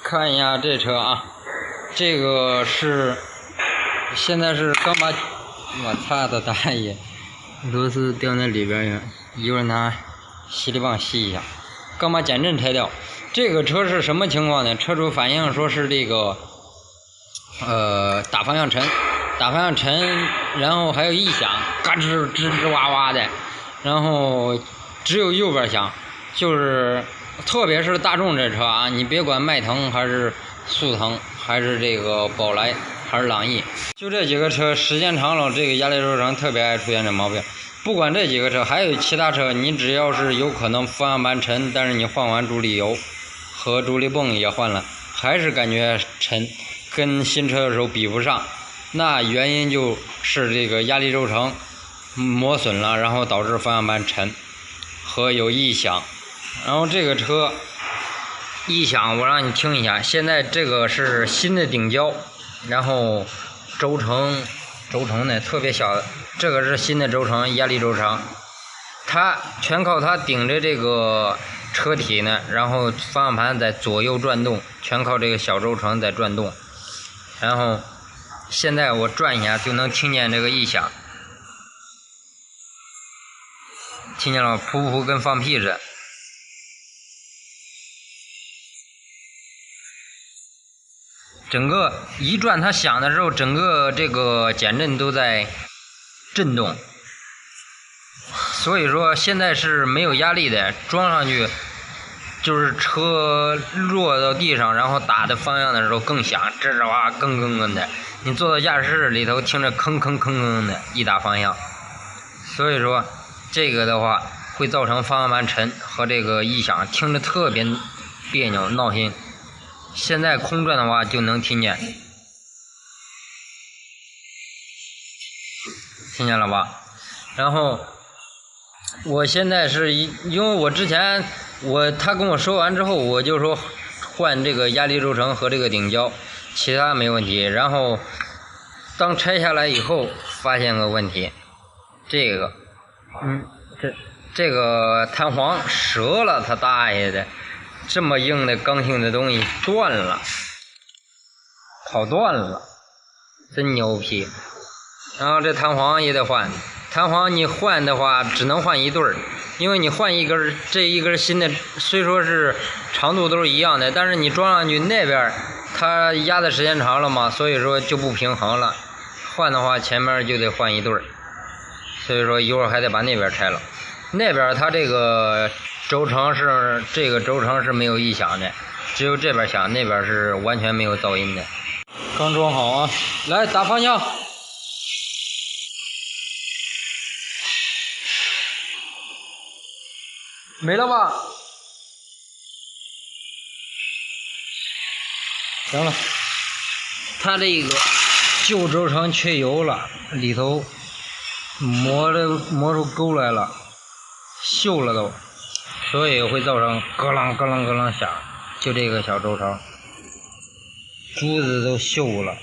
看一下这车啊，这个是现在是刚把，我操的大爷，螺丝掉那里边呀，一会儿拿吸力棒吸一下。刚把减震拆掉，这个车是什么情况呢？车主反映说是这个打方向沉，然后还有异响，嘎吱吱吱哇哇的，然后只有右边响，就是特别是大众这车啊，你别管迈腾还是速腾还是这个宝来还是朗逸，就这几个车时间长了，这个压力轴承特别爱出现这毛病。不管这几个车，还有其他车，你只要是有可能方向盘沉，但是你换完助力油和助力泵也换了，还是感觉沉，跟新车的时候比不上，那原因就是这个压力轴承磨损了，然后导致方向盘沉和有异响。然后这个车异响我让你听一下，现在这个是新的顶胶，然后轴承呢特别小的，这个是新的轴承，压力轴承，它全靠它顶着这个车体呢，然后方向盘在左右转动，全靠这个小轴承在转动。然后现在我转一下就能听见这个异响，听见了吗？噗噗跟放屁似的。整个一转它响的时候，整个这个减震都在震动，所以说现在是没有压力的，装上去就是车落到地上，然后打的方向的时候更响，吱吱哇更的，你坐到驾驶室里头听着吭的一打方向，所以说这个的话会造成方向盘沉和这个异响，听着特别别扭闹心。现在空转的话就能听见，听见了吧？然后我现在是因为我之前他跟我说完之后，我就说换这个压力轴承和这个顶胶，其他没问题。然后当拆下来以后，发现个问题，这个这个弹簧折了，他大爷的！这么硬的刚性的东西断了，跑断了，真牛皮。然后这弹簧也得换，弹簧你换的话只能换一对儿，因为你换一根，这一根新的虽说是长度都是一样的，但是你装上去那边它压的时间长了嘛，所以说就不平衡了。换的话前面就得换一对儿，所以说一会儿还得把那边拆了。那边它这个轴承是没有异响的，只有这边响，那边是完全没有噪音的。刚装好啊，来打方向。没了吧？行了，它这个旧轴承缺油了，里头磨出沟来了，锈了都。所以会造成咯啷响，就这个小轴承，珠子都锈了。